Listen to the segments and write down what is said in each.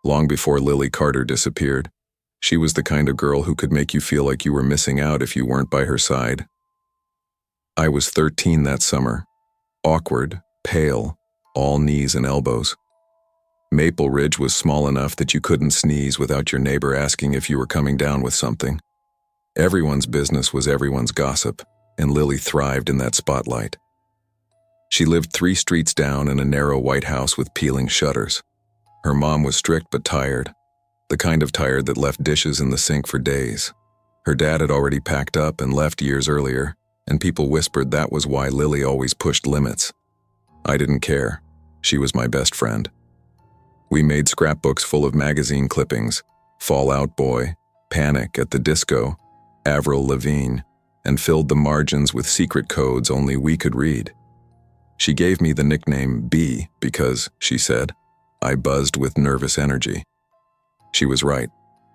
long before Lily Carter disappeared. She was the kind of girl who could make you feel like you were missing out if you weren't by her side. I was 13 that summer, awkward, pale, all knees and elbows. Maple Ridge was small enough that you couldn't sneeze without your neighbor asking if you were coming down with something. Everyone's business was everyone's gossip, and Lily thrived in that spotlight. She lived 3 streets down in a narrow white house with peeling shutters. Her mom was strict but tired, the kind of tired that left dishes in the sink for days. Her dad had already packed up and left years earlier, and people whispered that was why Lily always pushed limits. I didn't care. She was my best friend. We made scrapbooks full of magazine clippings, Fall Out Boy, Panic at the Disco, Avril Lavigne, and filled the margins with secret codes only we could read. She gave me the nickname B because, she said, I buzzed with nervous energy. She was right.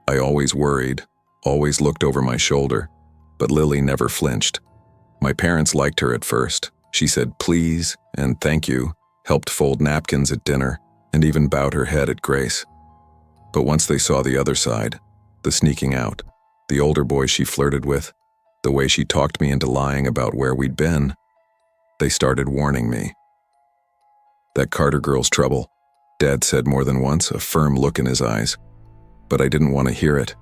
I always worried, always looked over my shoulder, but Lily never flinched. My parents liked her at first. She said please and thank you, helped fold napkins at dinner, and even bowed her head at grace. But once they saw the other side, the sneaking out, the older boy she flirted with, the way she talked me into lying about where we'd been, they started warning me. That Carter girl's trouble, Dad said more than once, a firm look in his eyes. But I didn't want to hear it.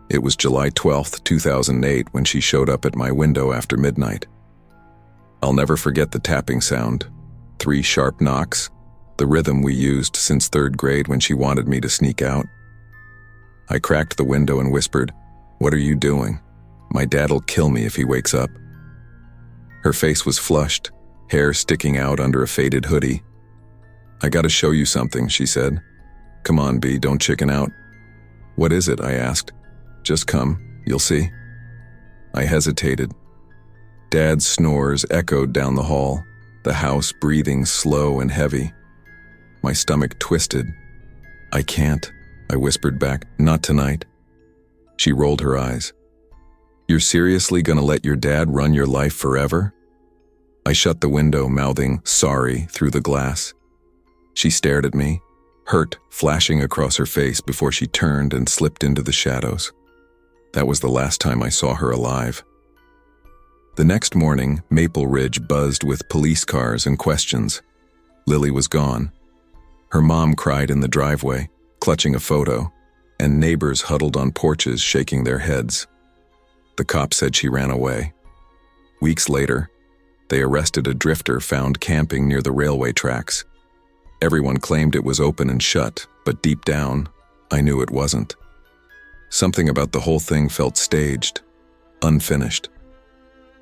It was July 12th, 2008 when she showed up at my window after midnight. I'll never forget the tapping sound, 3 sharp knocks, the rhythm we used since 3rd grade when she wanted me to sneak out. I cracked the window and whispered, "What are you doing? My dad'll kill me if he wakes up." Her face was flushed, hair sticking out under a faded hoodie. "I gotta show you something," she said. "Come on, B, don't chicken out." "What is it?" I asked. "Just come, you'll see." I hesitated. Dad's snores echoed down the hall, the house breathing slow and heavy. My stomach twisted. "I can't," I whispered back. "Not tonight." She rolled her eyes. "You're seriously gonna let your dad run your life forever?" I shut the window, mouthing "sorry" through the glass. She stared at me, hurt flashing across her face before she turned and slipped into the shadows. That was the last time I saw her alive. The next morning, Maple Ridge buzzed with police cars and questions. Lily was gone. Her mom cried in the driveway, clutching a photo, and neighbors huddled on porches shaking their heads. The cops said she ran away. Weeks later, they arrested a drifter found camping near the railway tracks. Everyone claimed it was open and shut, but deep down, I knew it wasn't. Something about the whole thing felt staged, unfinished.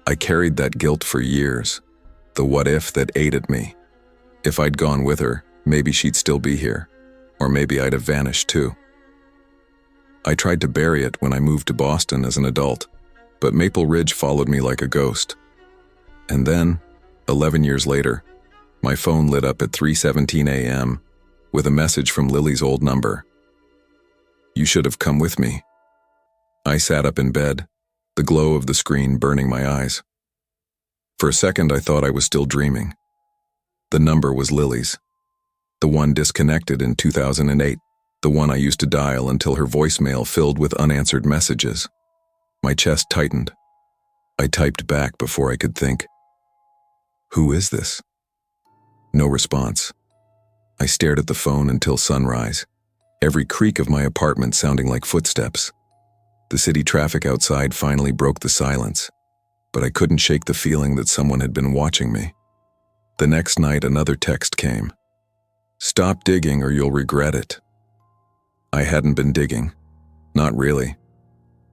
I carried that guilt for years, the what if that ate at me. If I'd gone with her, maybe she'd still be here, or maybe I'd have vanished too. I tried to bury it when I moved to Boston as an adult, but Maple Ridge followed me like a ghost. And then, 11 years later, my phone lit up at 3:17 a.m. with a message from Lily's old number. "You should have come with me." I sat up in bed, the glow of the screen burning my eyes. For a second, I thought I was still dreaming. The number was Lily's. The one disconnected in 2008, the one I used to dial until her voicemail filled with unanswered messages. My chest tightened. I typed back before I could think. "Who is this?" No response. I stared at the phone until sunrise, every creak of my apartment sounding like footsteps. The city traffic outside finally broke the silence, but I couldn't shake the feeling that someone had been watching me. The next night, another text came. "Stop digging or you'll regret it." I hadn't been digging. Not really.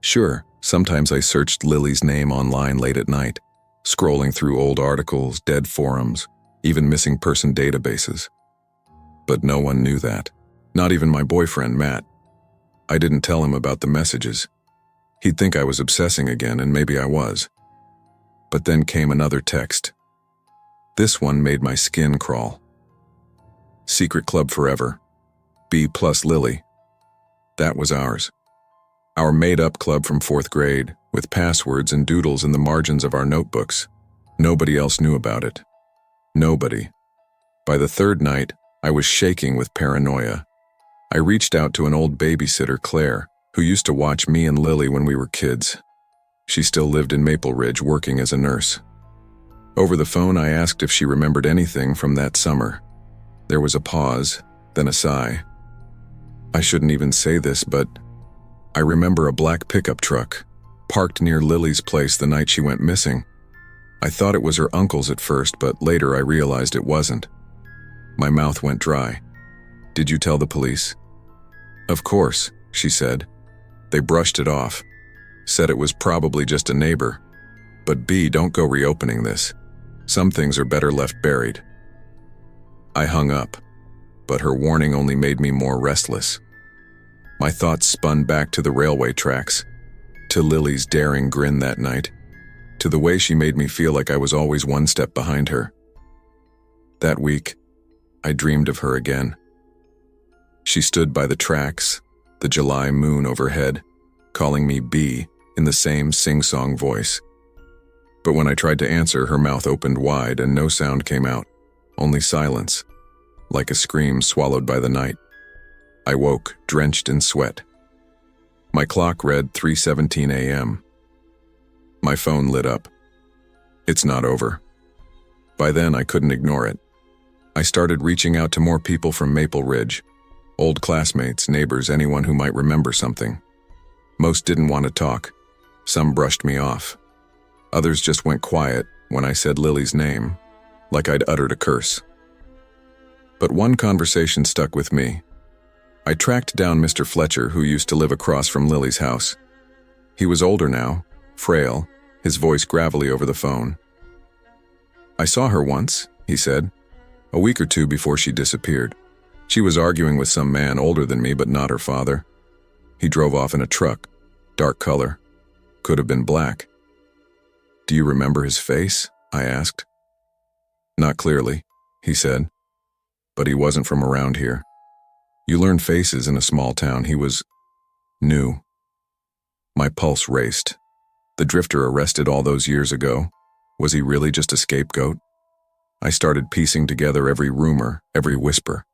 Sure, sometimes I searched Lily's name online late at night, scrolling through old articles, dead forums, even missing person databases. But no one knew that. Not even my boyfriend, Matt. I didn't tell him about the messages. He'd think I was obsessing again, and maybe I was. But then came another text. This one made my skin crawl. "Secret club forever. B plus Lily." That was ours. Our made-up club from 4th grade, with passwords and doodles in the margins of our notebooks. Nobody else knew about it. Nobody. By the 3rd night, I was shaking with paranoia. I reached out to an old babysitter, Claire, who used to watch me and Lily when we were kids. She still lived in Maple Ridge, working as a nurse. Over the phone, I asked if she remembered anything from that summer. There was a pause, then a sigh. I shouldn't even say this, but I remember a black pickup truck parked near Lily's place the night she went missing. I thought it was her uncle's at first, but later I realized it wasn't. My mouth went dry. Did you tell the police? Of course, she said. They brushed it off, said it was probably just a neighbor. But B, don't go reopening this. Some things are better left buried. I hung up, but her warning only made me more restless. My thoughts spun back to the railway tracks, to Lily's daring grin that night, to the way she made me feel like I was always one step behind her. That week, I dreamed of her again. She stood by the tracks, the July moon overhead, calling me B in the same sing-song voice. But when I tried to answer, her mouth opened wide and no sound came out, only silence, like a scream swallowed by the night. I woke, drenched in sweat. My clock read 3:17 a.m. My phone lit up. It's not over. By then, I couldn't ignore it. I started reaching out to more people from Maple Ridge, old classmates, neighbors, anyone who might remember something. Most didn't want to talk. Some brushed me off. Others just went quiet when I said Lily's name, like I'd uttered a curse. But one conversation stuck with me. I tracked down Mr. Fletcher, who used to live across from Lily's house. He was older now, frail, his voice gravelly over the phone. I saw her once, he said, a week or two before she disappeared. She was arguing with some man older than me, but not her father. He drove off in a truck, dark color, could have been black. Do you remember his face? I asked. Not clearly, he said, but he wasn't from around here. You learn faces in a small town. He was new. My pulse raced. The drifter arrested all those years ago, was he really just a scapegoat? I started piecing together every rumor, every whisper.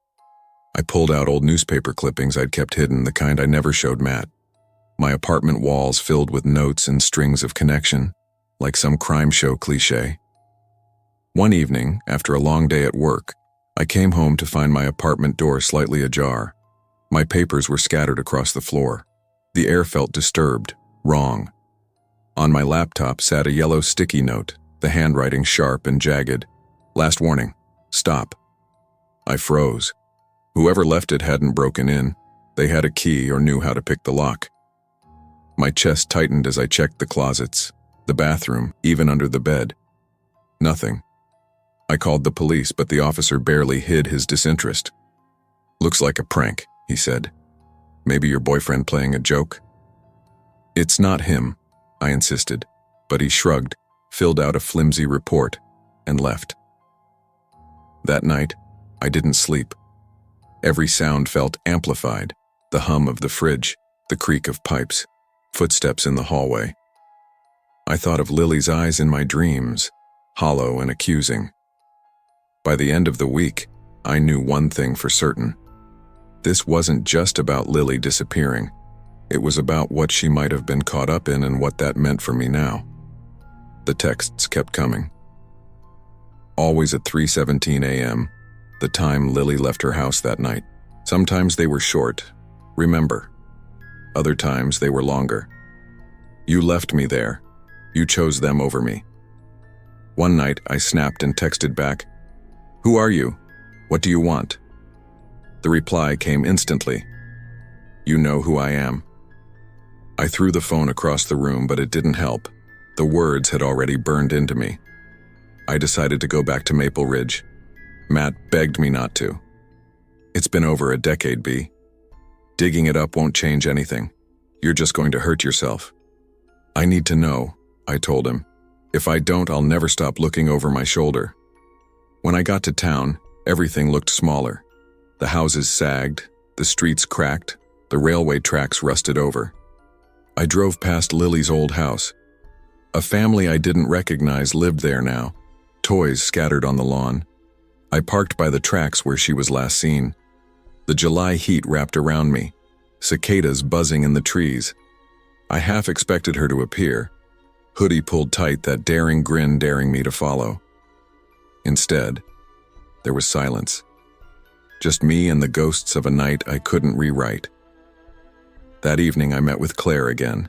I pulled out old newspaper clippings I'd kept hidden, the kind I never showed Matt. My apartment walls filled with notes and strings of connection, like some crime show cliché. One evening, after a long day at work, I came home to find my apartment door slightly ajar. My papers were scattered across the floor. The air felt disturbed, wrong. On my laptop sat a yellow sticky note, the handwriting sharp and jagged. Last warning, stop. I froze. Whoever left it hadn't broken in. They had a key or knew how to pick the lock. My chest tightened as I checked the closets, the bathroom, even under the bed. Nothing. I called the police, but the officer barely hid his disinterest. Looks like a prank, he said. Maybe your boyfriend playing a joke? It's not him, I insisted, but he shrugged, filled out a flimsy report, and left. That night, I didn't sleep. Every sound felt amplified, the hum of the fridge, the creak of pipes, footsteps in the hallway. I thought of Lily's eyes in my dreams, hollow and accusing. By the end of the week, I knew one thing for certain. This wasn't just about Lily disappearing. It was about what she might have been caught up in and what that meant for me now. The texts kept coming. Always at 3:17 a.m., the time Lily left her house that night. Sometimes they were short, remember. Other times they were longer. You left me there. You chose them over me. One night I snapped and texted back, "Who are you? What do you want?" The reply came instantly. "You know who I am." I threw the phone across the room, but it didn't help. The words had already burned into me. I decided to go back to Maple Ridge. Matt begged me not to. It's been over a decade, B. Digging it up won't change anything. You're just going to hurt yourself. I need to know, I told him. If I don't, I'll never stop looking over my shoulder. When I got to town, everything looked smaller. The houses sagged, the streets cracked, the railway tracks rusted over. I drove past Lily's old house. A family I didn't recognize lived there now, toys scattered on the lawn. I parked by the tracks where she was last seen. The July heat wrapped around me, cicadas buzzing in the trees. I half expected her to appear, hoodie pulled tight, that daring grin daring me to follow. Instead, there was silence. Just me and the ghosts of a night I couldn't rewrite. That evening I met with Claire again.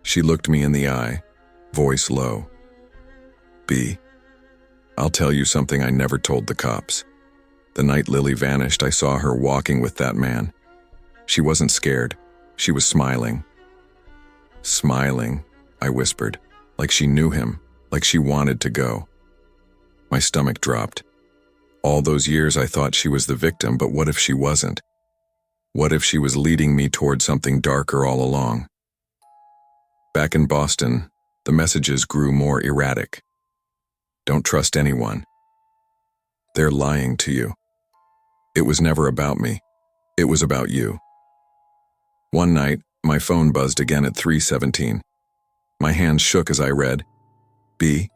She looked me in the eye, voice low. "B, I'll tell you something I never told the cops. The night Lily vanished, I saw her walking with that man. She wasn't scared. She was smiling." "Smiling," I whispered, like she knew him, like she wanted to go. My stomach dropped. All those years I thought she was the victim, but what if she wasn't? What if she was leading me toward something darker all along? Back in Boston, the messages grew more erratic. "Don't trust anyone. They're lying to you." It was never about me. It was about you. One night, my phone buzzed again at 3:17. My hands shook as I read, "B,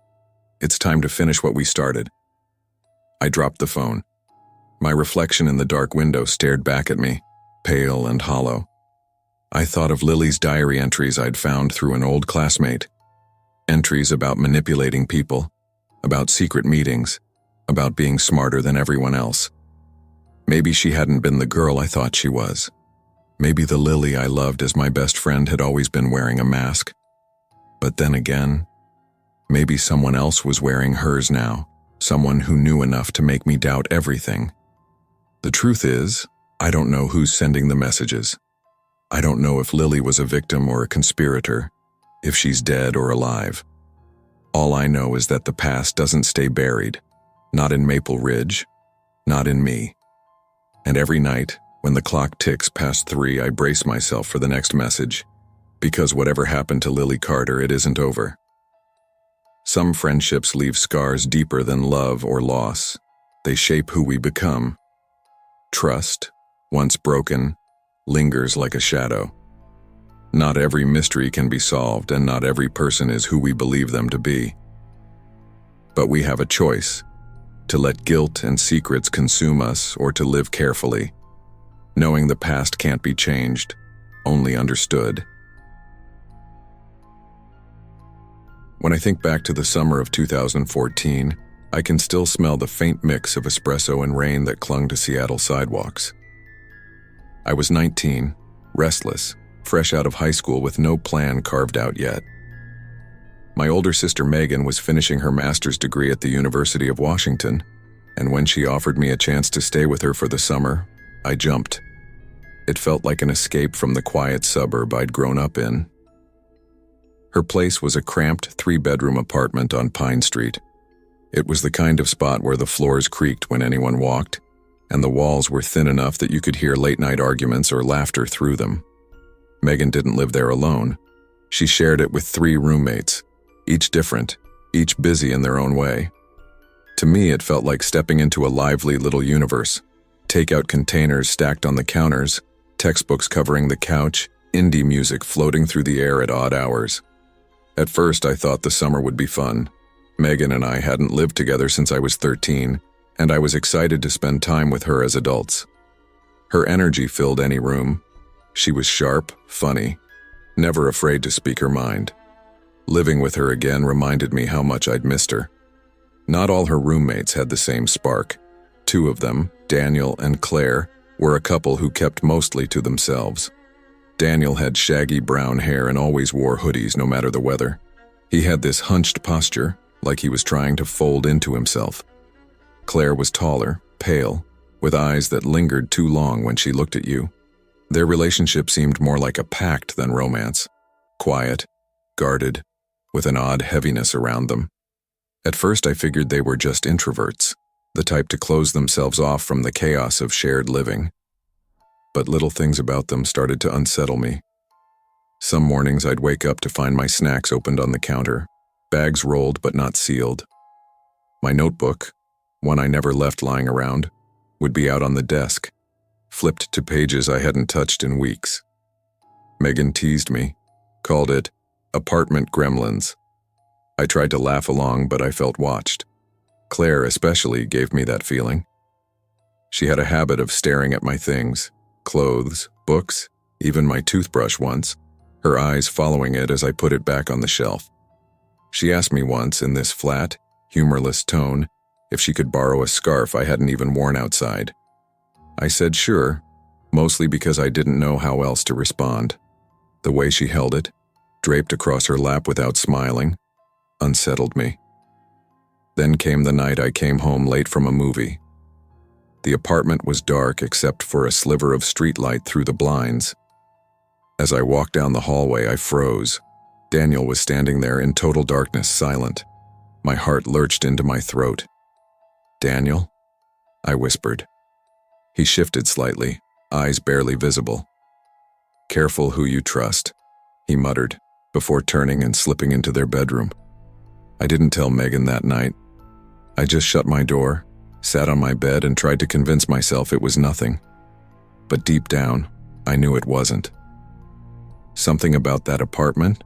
it's time to finish what we started." I dropped the phone. My reflection in the dark window stared back at me, pale and hollow. I thought of Lily's diary entries I'd found through an old classmate. Entries about manipulating people, about secret meetings, about being smarter than everyone else. Maybe she hadn't been the girl I thought she was. Maybe the Lily I loved as my best friend had always been wearing a mask. But then again, maybe someone else was wearing hers now, someone who knew enough to make me doubt everything. The truth is, I don't know who's sending the messages. I don't know if Lily was a victim or a conspirator, if she's dead or alive. All I know is that the past doesn't stay buried, not in Maple Ridge, not in me. And every night, when the clock ticks past 3, I brace myself for the next message, because whatever happened to Lily Carter, it isn't over. Some friendships leave scars deeper than love or loss. They shape who we become. Trust, once broken, lingers like a shadow. Not every mystery can be solved, and not every person is who we believe them to be. But we have a choice, to let guilt and secrets consume us or to live carefully, knowing the past can't be changed, only understood. When I think back to the summer of 2014, I can still smell the faint mix of espresso and rain that clung to Seattle sidewalks. I was 19, restless, fresh out of high school with no plan carved out yet. My older sister Megan was finishing her master's degree at the University of Washington, and when she offered me a chance to stay with her for the summer, I jumped. It felt like an escape from the quiet suburb I'd grown up in. Her place was a cramped 3-bedroom apartment on Pine Street. It was the kind of spot where the floors creaked when anyone walked, and the walls were thin enough that you could hear late-night arguments or laughter through them. Megan didn't live there alone. She shared it with 3 roommates, each different, each busy in their own way. To me, it felt like stepping into a lively little universe. Takeout containers stacked on the counters, textbooks covering the couch, indie music floating through the air at odd hours. At first, I thought the summer would be fun. Megan and I hadn't lived together since I was 13, and I was excited to spend time with her as adults. Her energy filled any room. She was sharp, funny, never afraid to speak her mind. Living with her again reminded me how much I'd missed her. Not all her roommates had the same spark. 2 of them, Daniel and Claire, were a couple who kept mostly to themselves. Daniel had shaggy brown hair and always wore hoodies no matter the weather. He had this hunched posture, like he was trying to fold into himself. Claire was taller, pale, with eyes that lingered too long when she looked at you. Their relationship seemed more like a pact than romance. Quiet, guarded, with an odd heaviness around them. At first I figured they were just introverts, the type to close themselves off from the chaos of shared living. But little things about them started to unsettle me. Some mornings I'd wake up to find my snacks opened on the counter, bags rolled but not sealed. My notebook, one I never left lying around, would be out on the desk, flipped to pages I hadn't touched in weeks. Megan teased me, called it apartment gremlins. I tried to laugh along, but I felt watched. Claire especially gave me that feeling. She had a habit of staring at my things, clothes, books, even my toothbrush once, her eyes following it as I put it back on the shelf. She asked me once, in this flat, humorless tone, if she could borrow a scarf I hadn't even worn outside. I said sure, mostly because I didn't know how else to respond. The way she held it, draped across her lap without smiling, unsettled me. Then came the night I came home late from a movie. The apartment was dark except for a sliver of streetlight through the blinds. As I walked down the hallway, I froze. Daniel was standing there in total darkness, silent. My heart lurched into my throat. "Daniel?" I whispered. He shifted slightly, eyes barely visible. "Careful who you trust," he muttered, before turning and slipping into their bedroom. I didn't tell Megan that night. I just shut my door, sat on my bed, and tried to convince myself it was nothing. But deep down, I knew it wasn't. Something about that apartment,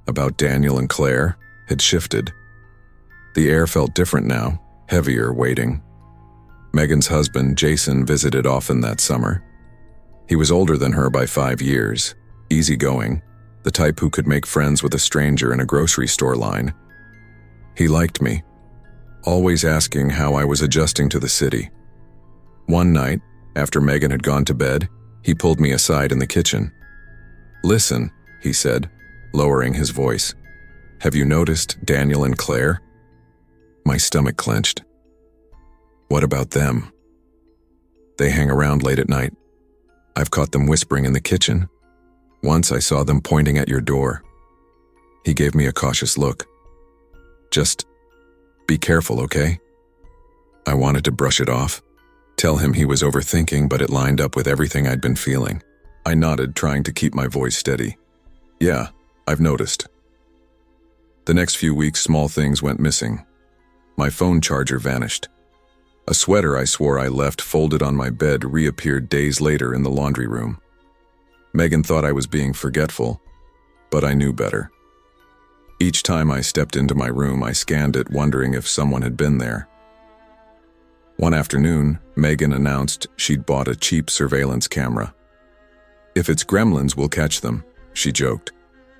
about Daniel and Claire, had shifted. The air felt different now, heavier, waiting. Megan's husband, Jason, visited often that summer. He was older than her by 5 years, easygoing, the type who could make friends with a stranger in a grocery store line. He liked me, always asking how I was adjusting to the city. One night, after Megan had gone to bed, he pulled me aside in the kitchen. "Listen," he said, lowering his voice. "Have you noticed Daniel and Claire?" My stomach clenched. "What about them?" "They hang around late at night. I've caught them whispering in the kitchen. Once I saw them pointing at your door." He gave me a cautious look. "Just be careful, okay?" I wanted to brush it off, tell him he was overthinking, but it lined up with everything I'd been feeling. I nodded, trying to keep my voice steady. "Yeah, I've noticed." The next few weeks, small things went missing. My phone charger vanished. A sweater I swore I left folded on my bed reappeared days later in the laundry room. Megan thought I was being forgetful, but I knew better. Each time I stepped into my room, I scanned it, wondering if someone had been there. One afternoon, Megan announced she'd bought a cheap surveillance camera. "If it's gremlins, we'll catch them," she joked,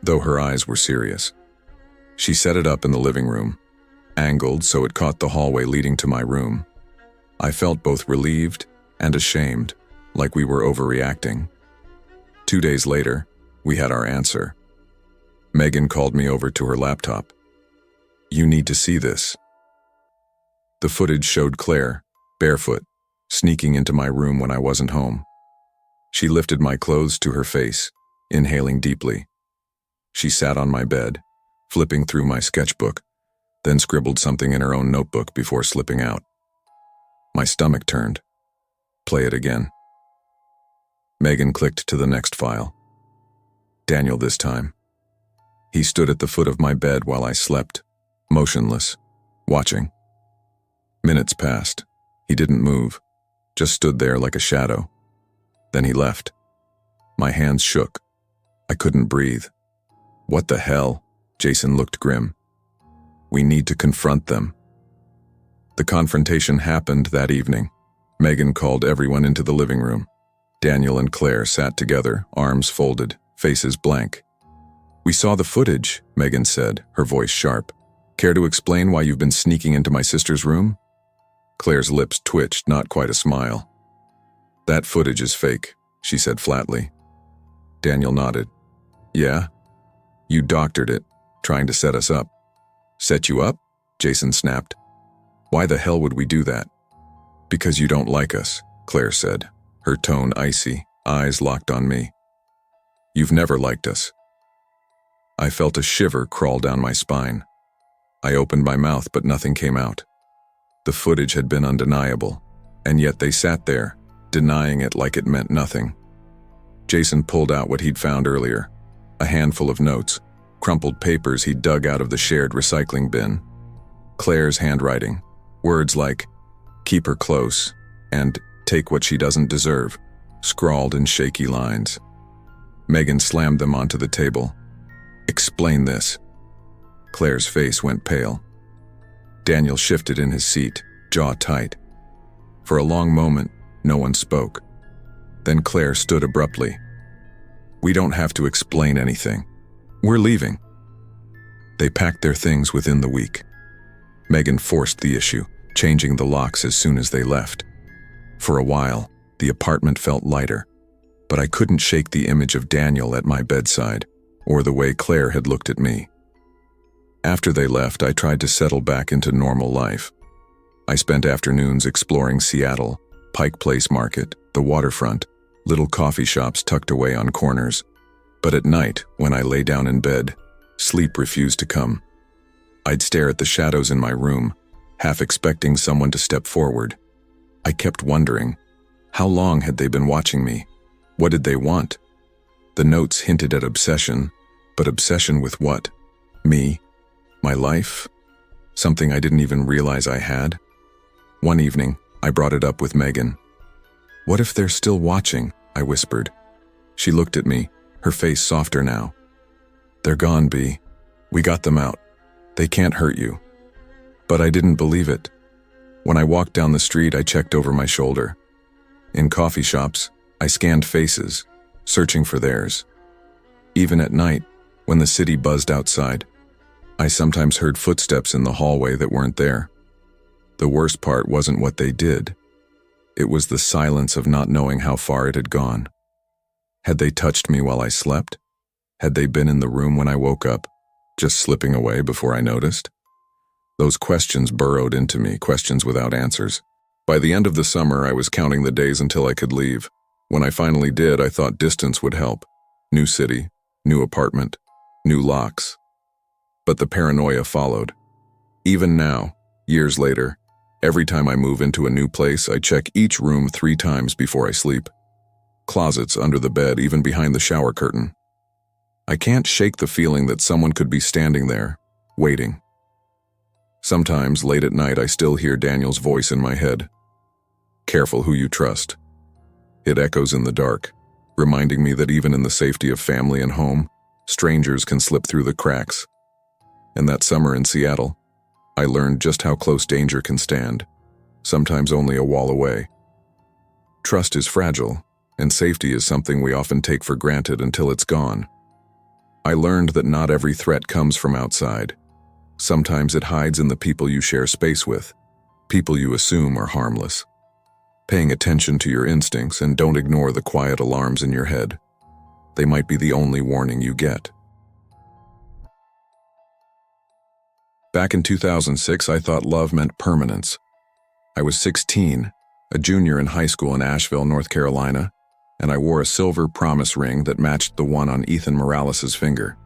though her eyes were serious. She set it up in the living room, angled so it caught the hallway leading to my room. I felt both relieved and ashamed, like we were overreacting. 2 days later, we had our answer. Megan called me over to her laptop. "You need to see this." The footage showed Claire, barefoot, sneaking into my room when I wasn't home. She lifted my clothes to her face, inhaling deeply. She sat on my bed, flipping through my sketchbook, then scribbled something in her own notebook before slipping out. My stomach turned. "Play it again." Megan clicked to the next file. Daniel this time. He stood at the foot of my bed while I slept, motionless, watching. Minutes passed. He didn't move, just stood there like a shadow. Then he left. My hands shook. I couldn't breathe. "What the hell?" Jason looked grim. "We need to confront them." The confrontation happened that evening. Megan called everyone into the living room. Daniel and Claire sat together, arms folded, faces blank. "We saw the footage," Megan said, her voice sharp. "Care to explain why you've been sneaking into my sister's room?" Claire's lips twitched, not quite a smile. "That footage is fake," she said flatly. Daniel nodded. "Yeah? You doctored it, trying to set us up." "Set you up?" Jason snapped. "Why the hell would we do that?" "Because you don't like us," Claire said, her tone icy, eyes locked on me. "You've never liked us." I felt a shiver crawl down my spine. I opened my mouth, but nothing came out. The footage had been undeniable, and yet they sat there, denying it like it meant nothing. Jason pulled out what he'd found earlier, a handful of notes, crumpled papers he'd dug out of the shared recycling bin. Claire's handwriting, words like, "Keep her close," and "Take what she doesn't deserve," scrawled in shaky lines. Megan slammed them onto the table. "Explain this." Claire's face went pale. Daniel shifted in his seat, jaw tight. For a long moment, No one spoke. Then Claire stood abruptly. "We don't have to explain anything. We're leaving." They packed their things within the week. Megan forced the issue, changing the locks as soon as they left. For a while, the apartment felt lighter, but I couldn't shake the image of Daniel at my bedside, or the way Claire had looked at me. After they left, I tried to settle back into normal life. I spent afternoons exploring Seattle, Pike Place Market, the waterfront, little coffee shops tucked away on corners. But at night, when I lay down in bed, sleep refused to come. I'd stare at the shadows in my room, half expecting someone to step forward. I kept wondering, how long had they been watching me? What did they want? The notes hinted at obsession, but obsession with what? Me? My life? Something I didn't even realize I had? One evening, I brought it up with Megan. "What if they're still watching?" I whispered. She looked at me, her face softer now. "They're gone, B. We got them out. They can't hurt you." But I didn't believe it. When I walked down the street, I checked over my shoulder. In coffee shops, I scanned faces, searching for theirs. Even at night, when the city buzzed outside, I sometimes heard footsteps in the hallway that weren't there. The worst part wasn't what they did. It was the silence of not knowing how far it had gone. Had they touched me while I slept? Had they been in the room when I woke up, just slipping away before I noticed? Those questions burrowed into me, questions without answers. By the end of the summer, I was counting the days until I could leave. When I finally did, I thought distance would help. New city, new apartment, new locks. But the paranoia followed. Even now, years later, every time I move into a new place, I check each room 3 times before I sleep. Closets, under the bed, even behind the shower curtain. I can't shake the feeling that someone could be standing there, waiting. Sometimes, late at night, I still hear Daniel's voice in my head. "Careful who you trust." It echoes in the dark, reminding me that even in the safety of family and home, strangers can slip through the cracks. And that summer in Seattle, I learned just how close danger can stand, sometimes only a wall away. Trust is fragile, and safety is something we often take for granted until it's gone. I learned that not every threat comes from outside. Sometimes it hides in the people you share space with, people you assume are harmless. Paying attention to your instincts and don't ignore the quiet alarms in your head. They might be the only warning you get. Back in 2006, I thought love meant permanence. I was 16, a junior in high school in Asheville, North Carolina, and I wore a silver promise ring that matched the one on Ethan Morales' finger.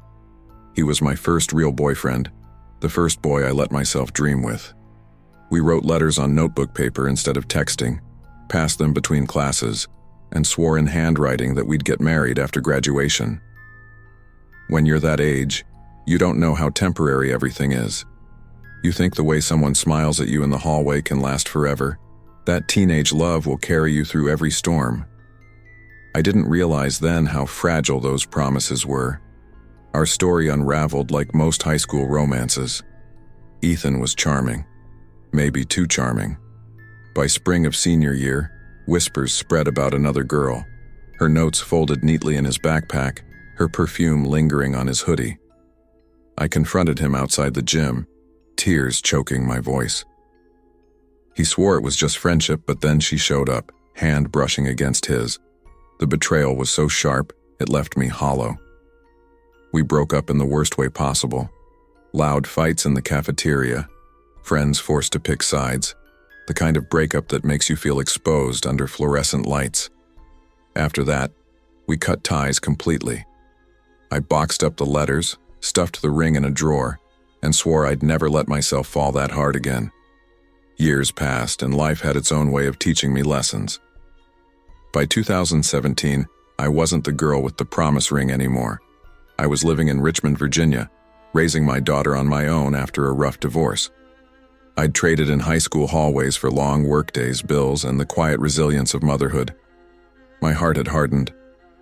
He was my first real boyfriend, the first boy I let myself dream with. We wrote letters on notebook paper instead of texting, passed them between classes, and swore in handwriting that we'd get married after graduation. When you're that age, you don't know how temporary everything is. You think the way someone smiles at you in the hallway can last forever. That teenage love will carry you through every storm. I didn't realize then how fragile those promises were. Our story unraveled like most high school romances. Ethan was charming, maybe too charming. By spring of senior year, whispers spread about another girl, her notes folded neatly in his backpack, her perfume lingering on his hoodie. I confronted him outside the gym, tears choking my voice. He swore it was just friendship, but then she showed up, hand brushing against his. The betrayal was so sharp, it left me hollow. We broke up in the worst way possible. Loud fights in the cafeteria, friends forced to pick sides, the kind of breakup that makes you feel exposed under fluorescent lights. After that, we cut ties completely. I boxed up the letters, stuffed the ring in a drawer, and swore I'd never let myself fall that hard again. Years passed, and life had its own way of teaching me lessons. By 2017, I wasn't the girl with the promise ring anymore. I was living in Richmond, Virginia, raising my daughter on my own after a rough divorce. I'd traded in high school hallways for long workdays, bills, and the quiet resilience of motherhood. My heart had hardened,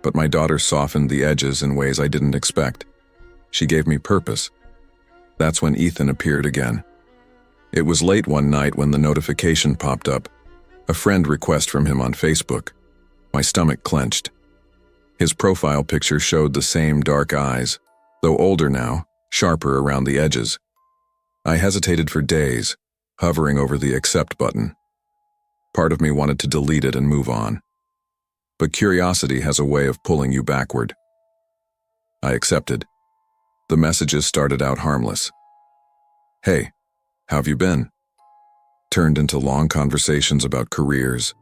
but my daughter softened the edges in ways I didn't expect. She gave me purpose. That's when Ethan appeared again. It was late one night when the notification popped up. A friend request from him on Facebook. My stomach clenched. His profile picture showed the same dark eyes, though older now, sharper around the edges. I hesitated for days, hovering over the accept button. Part of me wanted to delete it and move on. But curiosity has a way of pulling you backward. I accepted. The messages started out harmless. "Hey, how've you been?" Turned into long conversations about careers,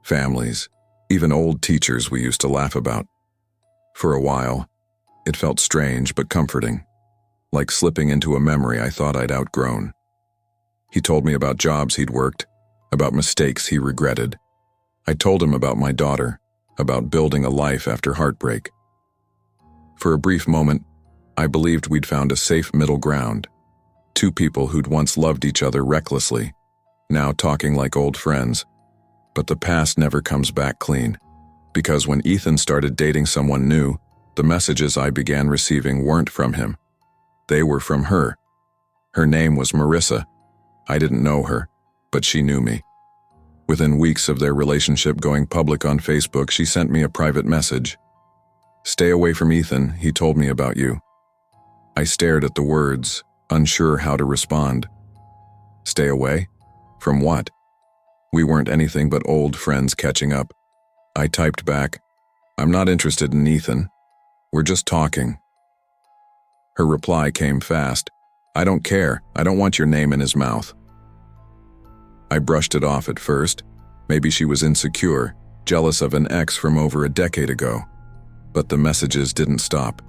families, even old teachers we used to laugh about. For a while, it felt strange but comforting, like slipping into a memory I thought I'd outgrown. He told me about jobs he'd worked, about mistakes he regretted. I told him about my daughter, about building a life after heartbreak. For a brief moment, I believed we'd found a safe middle ground. Two people who'd once loved each other recklessly, now talking like old friends. But the past never comes back clean. Because when Ethan started dating someone new, the messages I began receiving weren't from him. They were from her. Her name was Marissa. I didn't know her, but she knew me. Within weeks of their relationship going public on Facebook, she sent me a private message. "Stay away from Ethan, he told me about you." I stared at the words, unsure how to respond. Stay away? From what? We weren't anything but old friends catching up. I typed back, "I'm not interested in Ethan. We're just talking." Her reply came fast. "I don't care. I don't want your name in his mouth." I brushed it off at first. Maybe she was insecure, jealous of an ex from over a decade ago. But the messages didn't stop.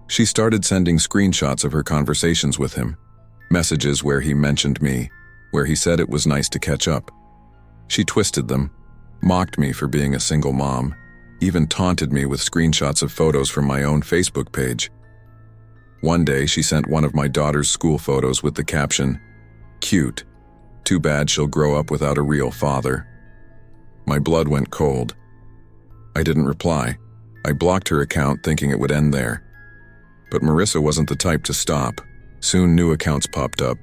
She started sending screenshots of her conversations with him, messages where he mentioned me, where he said it was nice to catch up. She twisted them, mocked me for being a single mom, even taunted me with screenshots of photos from my own Facebook page. One day, she sent one of my daughter's school photos with the caption, "Cute. Too bad she'll grow up without a real father." My blood went cold. I didn't reply. I blocked her account thinking it would end there. But Marissa wasn't the type to stop. Soon new accounts popped up.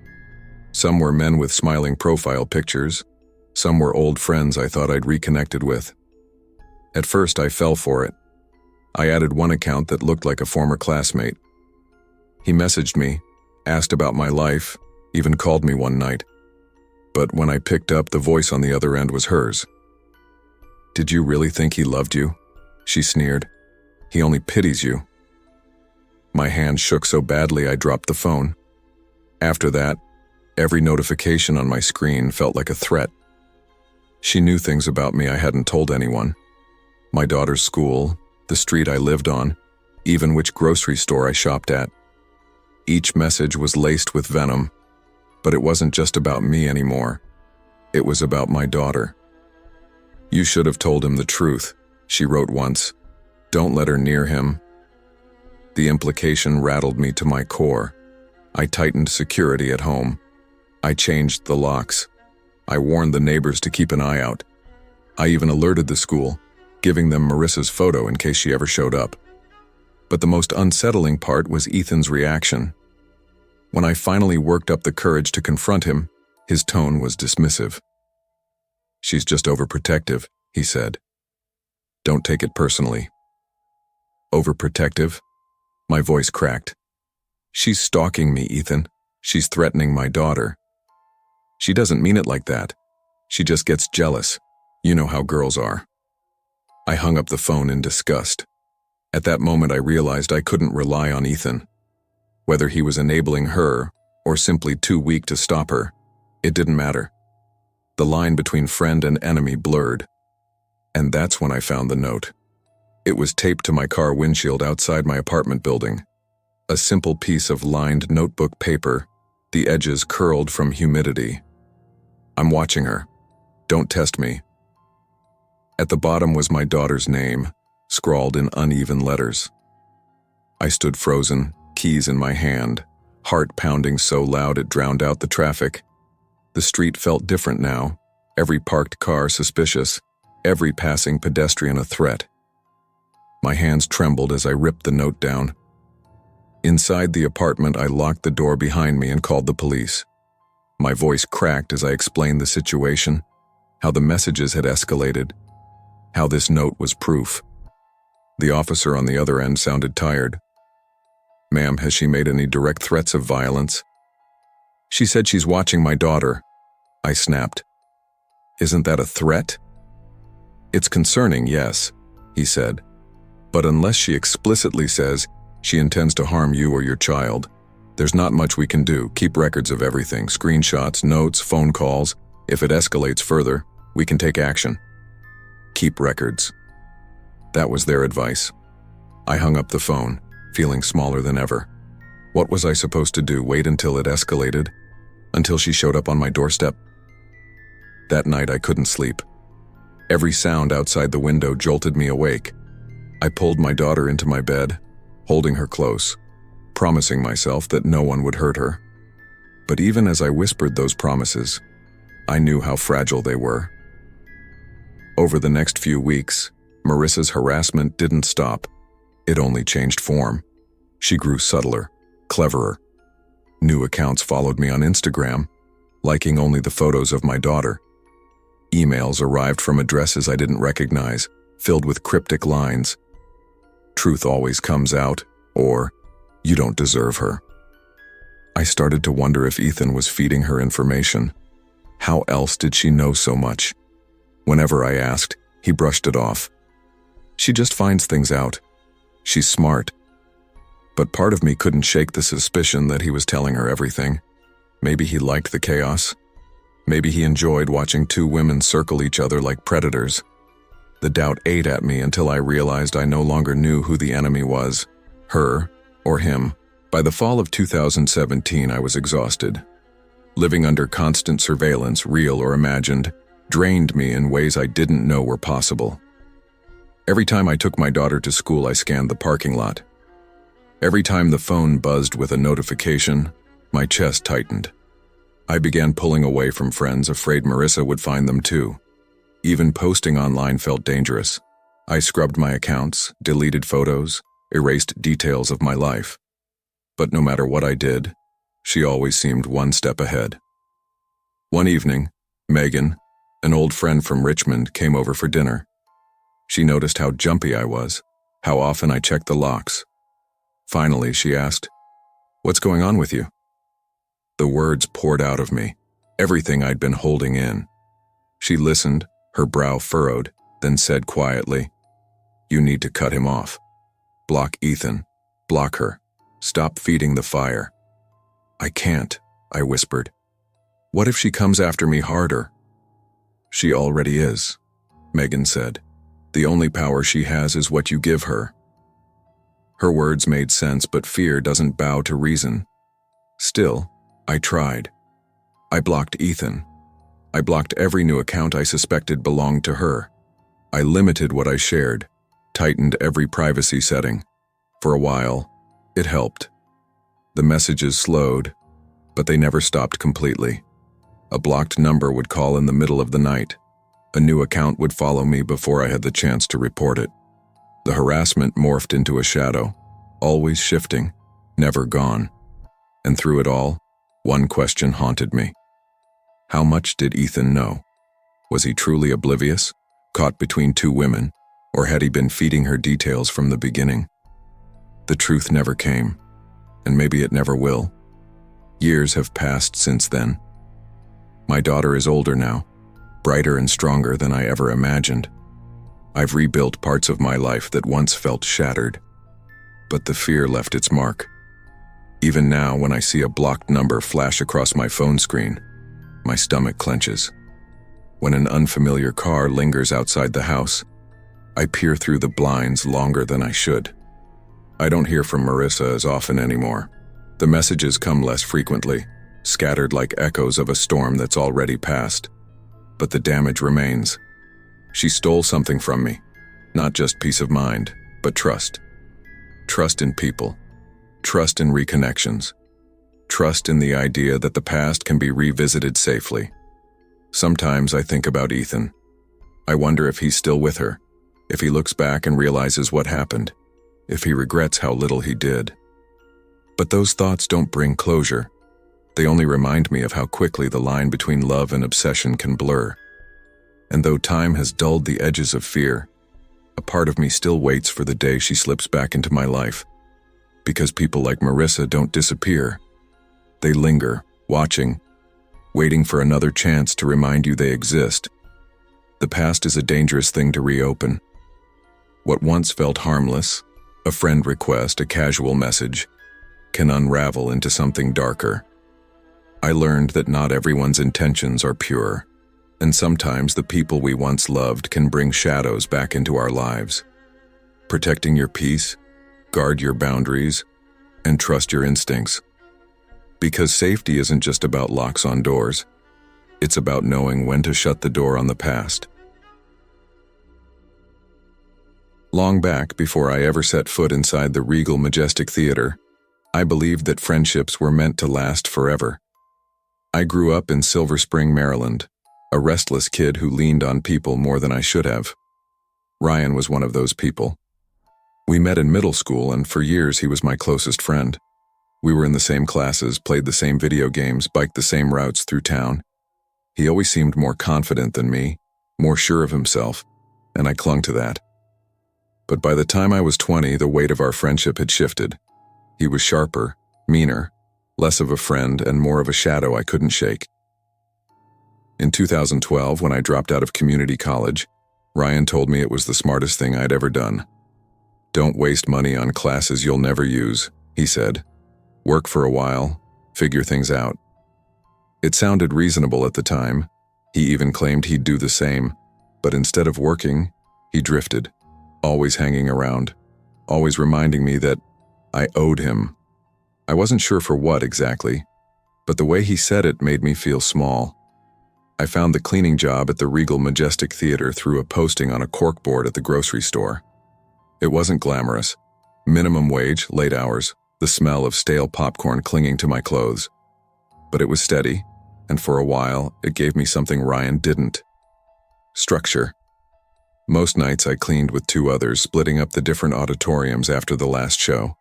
Some were men with smiling profile pictures. Some were old friends I thought I'd reconnected with. At first, I fell for it. I added one account that looked like a former classmate. He messaged me, asked about my life, even called me one night. But when I picked up, the voice on the other end was hers. "Did you really think he loved you?" she sneered. "He only pities you." My hand shook so badly I dropped the phone. After that, every notification on my screen felt like a threat. She knew things about me I hadn't told anyone. My daughter's school, the street I lived on, even which grocery store I shopped at. Each message was laced with venom, but it wasn't just about me anymore. It was about my daughter. "You should have told him the truth," she wrote once. "Don't let her near him." The implication rattled me to my core. I tightened security at home. I changed the locks. I warned the neighbors to keep an eye out. I even alerted the school, giving them Marissa's photo in case she ever showed up. But the most unsettling part was Ethan's reaction. When I finally worked up the courage to confront him, his tone was dismissive. "She's just overprotective," he said. "Don't take it personally." Overprotective? My voice cracked. "She's stalking me, Ethan. She's threatening my daughter. She doesn't mean it like that. She just gets jealous. You know how girls are." I hung up the phone in disgust. At that moment, I realized I couldn't rely on Ethan. Whether he was enabling her or simply too weak to stop her, it didn't matter. The line between friend and enemy blurred. And that's when I found the note. It was taped to my car windshield outside my apartment building. A simple piece of lined notebook paper, the edges curled from humidity. "I'm watching her. Don't test me." At the bottom was my daughter's name, scrawled in uneven letters. I stood frozen, keys in my hand, heart pounding so loud it drowned out the traffic. The street felt different now, every parked car suspicious, every passing pedestrian a threat. My hands trembled as I ripped the note down. Inside the apartment, I locked the door behind me and called the police. My voice cracked as I explained the situation. how the messages had escalated, how this note was proof. The officer on the other end sounded tired. "Ma'am, has she made any direct threats of violence?" "She said she's watching my daughter," I snapped. "Isn't that a threat?" "It's concerning, yes," he said. "But unless she explicitly says she intends to harm you or your child, there's not much we can do. Keep records of everything, screenshots, notes, phone calls. If it escalates further, we can take action. Keep records." That was their advice. I hung up the phone, feeling smaller than ever. What was I supposed to do, wait until it escalated? Until she showed up on my doorstep? That night I couldn't sleep. Every sound outside the window jolted me awake. I pulled my daughter into my bed, holding her close, promising myself that no one would hurt her. But even as I whispered those promises, I knew how fragile they were. Over the next few weeks, Marissa's harassment didn't stop. It only changed form. She grew subtler, cleverer. New accounts followed me on Instagram, liking only the photos of my daughter. Emails arrived from addresses I didn't recognize, filled with cryptic lines. "Truth always comes out," or "You don't deserve her." I started to wonder if Ethan was feeding her information. How else did she know so much? Whenever I asked, he brushed it off. "She just finds things out. She's smart." But part of me couldn't shake the suspicion that he was telling her everything. Maybe he liked the chaos. Maybe he enjoyed watching two women circle each other like predators. The doubt ate at me until I realized I no longer knew who the enemy was, her or him. By the fall of 2017, I was exhausted. Living under constant surveillance, real or imagined, drained me in ways I didn't know were possible. Every time I took my daughter to school, I scanned the parking lot. Every time the phone buzzed with a notification, my chest tightened. I began pulling away from friends, afraid Marissa would find them too. Even posting online felt dangerous. I scrubbed my accounts, deleted photos, erased details of my life. But no matter what I did, she always seemed one step ahead. One evening, Megan, an old friend from Richmond, came over for dinner. She noticed how jumpy I was, how often I checked the locks. Finally, she asked, "What's going on with you?" The words poured out of me, everything I'd been holding in. She listened, her brow furrowed, then said quietly, "You need to cut him off. Block Ethan. Block her. Stop feeding the fire." "I can't," I whispered. "What if she comes after me harder?" "She already is," Megan said. "The only power she has is what you give her." Her words made sense, but fear doesn't bow to reason. Still, I tried. I blocked Ethan. I blocked every new account I suspected belonged to her. I limited what I shared, tightened every privacy setting. For a while, it helped. The messages slowed, but they never stopped completely. A blocked number would call in the middle of the night. A new account would follow me before I had the chance to report it. The harassment morphed into a shadow, always shifting, never gone. And through it all, one question haunted me. How much did Ethan know? Was he truly oblivious, caught between two women, or had he been feeding her details from the beginning? The truth never came, and maybe it never will. Years have passed since then. My daughter is older now, brighter and stronger than I ever imagined. I've rebuilt parts of my life that once felt shattered, but the fear left its mark. Even now, when I see a blocked number flash across my phone screen, my stomach clenches. When an unfamiliar car lingers outside the house, I peer through the blinds longer than I should. I don't hear from Marissa as often anymore. The messages come less frequently, scattered like echoes of a storm that's already passed. But the damage remains. She stole something from me, not just peace of mind, but trust. Trust in people. Trust in reconnections. Trust in the idea that the past can be revisited safely. Sometimes I think about Ethan. I wonder if he's still with her, if he looks back and realizes what happened, if he regrets how little he did. But those thoughts don't bring closure. They only remind me of how quickly the line between love and obsession can blur. And though time has dulled the edges of fear, a part of me still waits for the day she slips back into my life. Because people like Marissa don't disappear. They linger, watching, waiting for another chance to remind you they exist. The past is a dangerous thing to reopen. What once felt harmless, a friend request, a casual message, can unravel into something darker. I learned that not everyone's intentions are pure, and sometimes the people we once loved can bring shadows back into our lives. Protecting your peace, guard your boundaries, and trust your instincts. Because safety isn't just about locks on doors. It's about knowing when to shut the door on the past. Long back, before I ever set foot inside the regal Majestic Theater, I believed that friendships were meant to last forever. I grew up in Silver Spring, Maryland, a restless kid who leaned on people more than I should have. Ryan was one of those people. We met in middle school, and for years he was my closest friend. We were in the same classes, played the same video games, biked the same routes through town. He always seemed more confident than me, more sure of himself, and I clung to that. But by the time I was 20, the weight of our friendship had shifted. He was sharper, meaner, less of a friend, and more of a shadow I couldn't shake. In 2012, when I dropped out of community college, Ryan told me it was the smartest thing I'd ever done. "Don't waste money on classes you'll never use," he said. "Work for a while, figure things out." It sounded reasonable at the time. He even claimed he'd do the same, but instead of working, he drifted, always hanging around, always reminding me that I owed him. I wasn't sure for what exactly, but the way he said it made me feel small. I found the cleaning job at the Regal Majestic Theater through a posting on a corkboard at the grocery store. It wasn't glamorous. Minimum wage, late hours, the smell of stale popcorn clinging to my clothes. But it was steady, and for a while, it gave me something Ryan didn't. Structure. Most nights I cleaned with 2 others, splitting up the different auditoriums after the last show.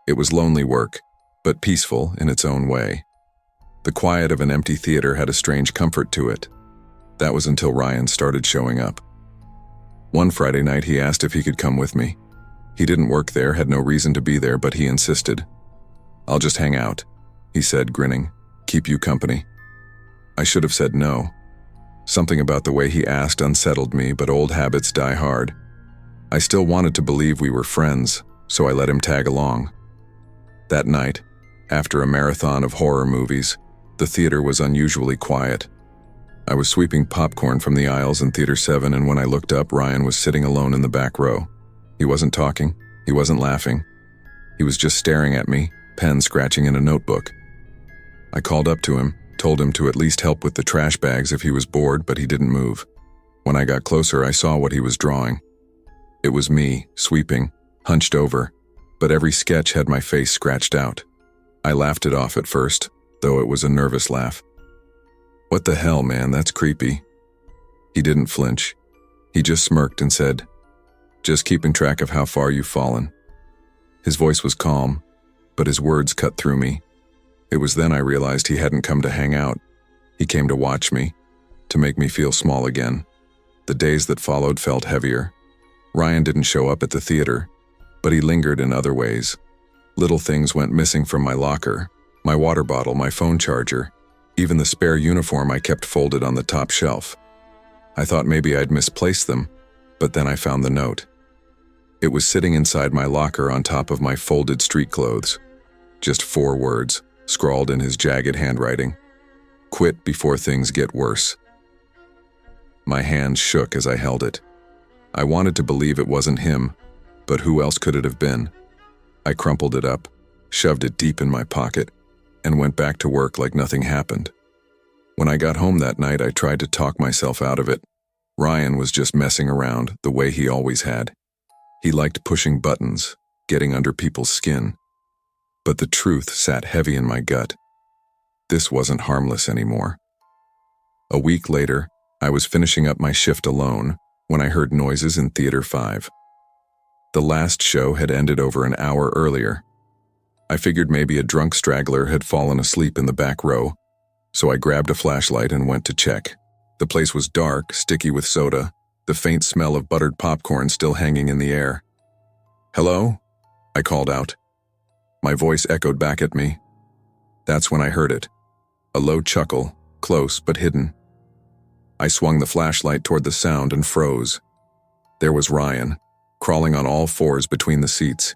It was lonely work, but peaceful in its own way. The quiet of an empty theater had a strange comfort to it. That was until Ryan started showing up. One Friday night he asked if he could come with me. He didn't work there, had no reason to be there, but he insisted. "I'll just hang out," he said, grinning. "Keep you company." I should have said no. Something about the way he asked unsettled me, but old habits die hard. I still wanted to believe we were friends, so I let him tag along. That night, after a marathon of horror movies, the theater was unusually quiet. I was sweeping popcorn from the aisles in Theater 7, and when I looked up, Ryan was sitting alone in the back row. He wasn't talking, he wasn't laughing. He was just staring at me, pen scratching in a notebook. I called up to him, told him to at least help with the trash bags if he was bored, but he didn't move. When I got closer, I saw what he was drawing. It was me, sweeping, hunched over, but every sketch had my face scratched out. I laughed it off at first, though it was a nervous laugh. "What the hell, man, that's creepy." He didn't flinch. He just smirked and said, "Just keeping track of how far you've fallen." His voice was calm, but his words cut through me. It was then I realized he hadn't come to hang out. He came to watch me, to make me feel small again. The days that followed felt heavier. Ryan didn't show up at the theater, but he lingered in other ways. Little things went missing from my locker, my water bottle, my phone charger, even the spare uniform I kept folded on the top shelf. I thought maybe I'd misplaced them, but then I found the note. It was sitting inside my locker on top of my folded street clothes. Just 4 words, scrawled in his jagged handwriting. "Quit before things get worse." My hands shook as I held it. I wanted to believe it wasn't him, but who else could it have been? I crumpled it up, shoved it deep in my pocket, and went back to work like nothing happened. When I got home that night, I tried to talk myself out of it. Ryan was just messing around the way he always had. He liked pushing buttons, getting under people's skin. But the truth sat heavy in my gut. This wasn't harmless anymore. A week later, I was finishing up my shift alone when I heard noises in Theater 5. The last show had ended over an hour earlier. I figured maybe a drunk straggler had fallen asleep in the back row, so I grabbed a flashlight and went to check. The place was dark, sticky with soda, the faint smell of buttered popcorn still hanging in the air. "Hello?" I called out. My voice echoed back at me. That's when I heard it. A low chuckle, close but hidden. I swung the flashlight toward the sound and froze. There was Ryan, crawling on all fours between the seats.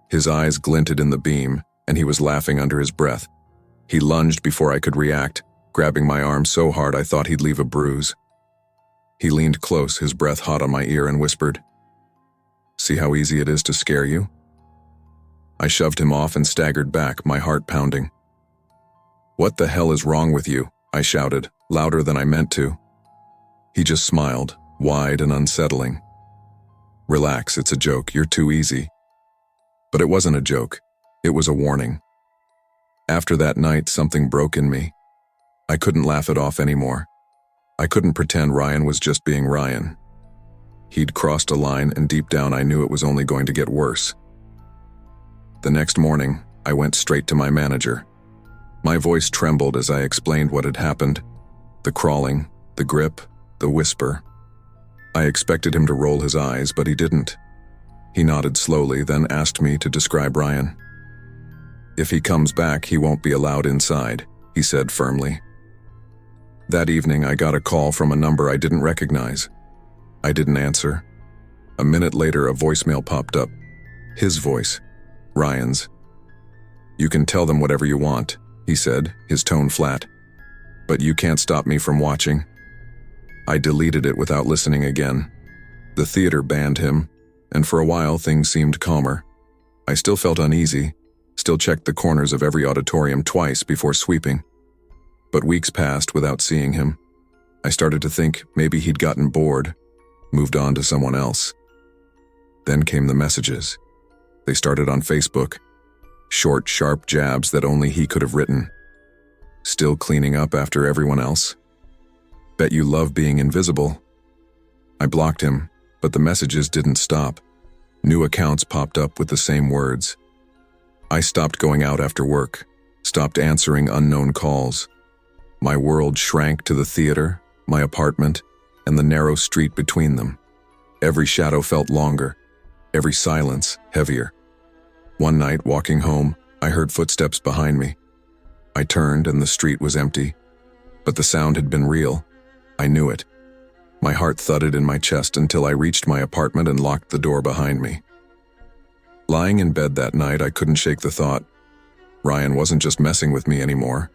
His eyes glinted in the beam, and he was laughing under his breath. He lunged before I could react, grabbing my arm so hard I thought he'd leave a bruise. He leaned close, his breath hot on my ear, and whispered, "See how easy it is to scare you?" I shoved him off and staggered back, my heart pounding. "What the hell is wrong with you?" I shouted, louder than I meant to. He just smiled, wide and unsettling. "Relax, it's a joke, you're too easy." But it wasn't a joke, it was a warning. After that night, something broke in me. I couldn't laugh it off anymore. I couldn't pretend Ryan was just being Ryan. He'd crossed a line, and deep down I knew it was only going to get worse. The next morning, I went straight to my manager. My voice trembled as I explained what had happened. The crawling, the grip, the whisper. I expected him to roll his eyes, but he didn't. He nodded slowly, then asked me to describe Ryan. "If he comes back, he won't be allowed inside," he said firmly. That evening, I got a call from a number I didn't recognize. I didn't answer. A minute later, a voicemail popped up. His voice. Ryan's. "You can tell them whatever you want," he said, his tone flat. "But you can't stop me from watching." I deleted it without listening again. The theater banned him, and for a while things seemed calmer. I still felt uneasy, still checked the corners of every auditorium twice before sweeping. But weeks passed without seeing him. I started to think maybe he'd gotten bored, moved on to someone else. Then came the messages. They started on Facebook. Short, sharp jabs that only he could have written. "Still cleaning up after everyone else? Bet you love being invisible." I blocked him, but the messages didn't stop. New accounts popped up with the same words. I stopped going out after work, stopped answering unknown calls. My world shrank to the theater, my apartment, and the narrow street between them. Every shadow felt longer, every silence heavier. One night, walking home, I heard footsteps behind me. I turned and the street was empty, but the sound had been real. I knew it. My heart thudded in my chest until I reached my apartment and locked the door behind me. Lying in bed that night, I couldn't shake the thought. Ryan wasn't just messing with me anymore.